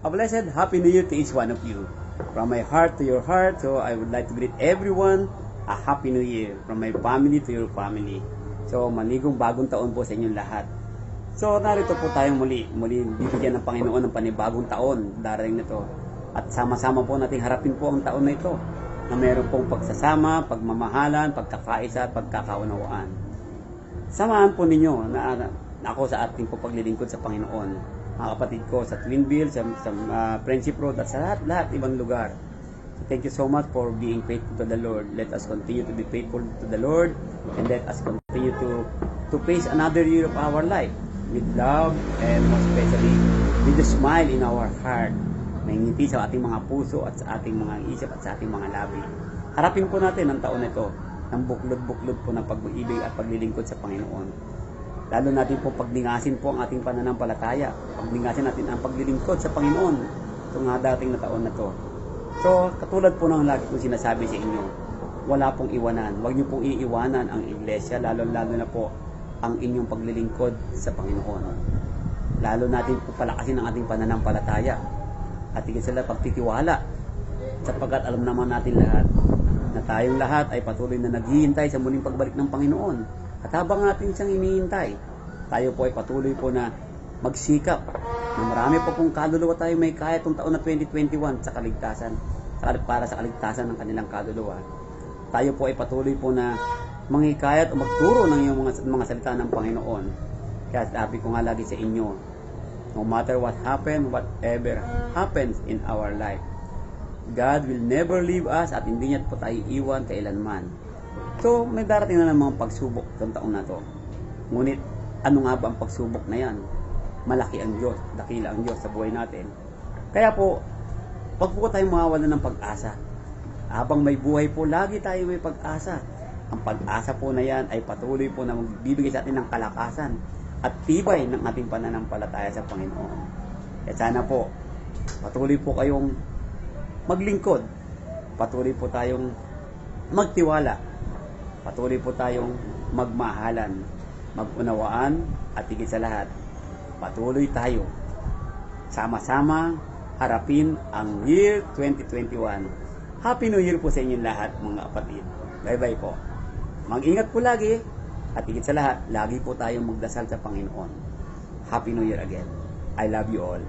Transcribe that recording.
A blessed Happy New Year to each one of you. From my heart to your heart, so I would like to greet everyone a Happy New Year. From my family to your family. So, maligong bagong taon po sa inyong lahat. So, narito po tayong muli bibigyan ng Panginoon ng panibagong taon darating na to. At sama-sama po nating harapin po ang taon na ito na mayroon pong pagsasama, pagmamahalan, pagkakaisa at pagkakaunawaan. Samahan po ninyo na ako sa ating po paglilingkod sa Panginoon. Mga kapatid ko sa Twinville, sa Friendship Road at sa lahat ibang lugar. So, thank you so much for being faithful to the Lord. Let us continue to be faithful to the Lord and let us continue to face another year of our life with love and most especially with a smile in our heart. May ngiti sa ating mga puso at sa ating mga isip at sa ating mga labi. Harapin po natin ang taon na ito ng buklod-buklod po ng pag-ibig at paglilingkod sa Panginoon. Lalo natin po pagningasin po ang ating pananampalataya. Pagningasin natin ang paglilingkod sa Panginoon itong dating na taon na to. So, katulad po ng lagi kong sinasabi sa inyo, wala pong iwanan. Huwag niyo pong iiwanan ang iglesia, lalo-lalo na po ang inyong paglilingkod sa Panginoon. Lalo natin po palakasin ang ating pananampalataya at higit sila pagtitiwala, sapagkat alam naman natin lahat na tayong lahat ay patuloy na naghihintay sa muling pagbalik ng Panginoon. At habang natin siyang hinihintay, tayo po ay patuloy po na magsikap na marami po kung kaluluwa tayo may kaya itong taon na 2021 sa kaligtasan, para sa kaligtasan ng kanilang kaluluwa. Tayo po ay patuloy po na manghikayat o magturo ng iyong mga salita ng Panginoon. Kaya sabi ko nga lagi sa inyo, no matter what happen, whatever happens in our life, God will never leave us at hindi niya po tayo iwan kailanman. So, may darating na ng mga pagsubok itong taon na to. Ngunit, ano nga ba ang pagsubok na yan? Malaki ang Diyos, dakila ang Diyos sa buhay natin. Kaya po, wag po tayong mawawalan ng pag-asa. Habang may buhay po, lagi tayo may pag-asa. Ang pag-asa po na yan ay patuloy po na magbibigay sa atin ng kalakasan at tibay ng ating pananampalataya sa Panginoon. At sana po, patuloy po kayong maglingkod. Patuloy po tayong magtiwala. Patuloy po tayong magmahalan, magunawaan, at higit sa lahat, patuloy tayo sama-sama harapin ang year 2021. Happy New Year po sa inyong lahat, mga kapatid. Bye-bye po. Mag-ingat po lagi, at higit sa lahat, lagi po tayong magdasal sa Panginoon. Happy New Year again. I love you all.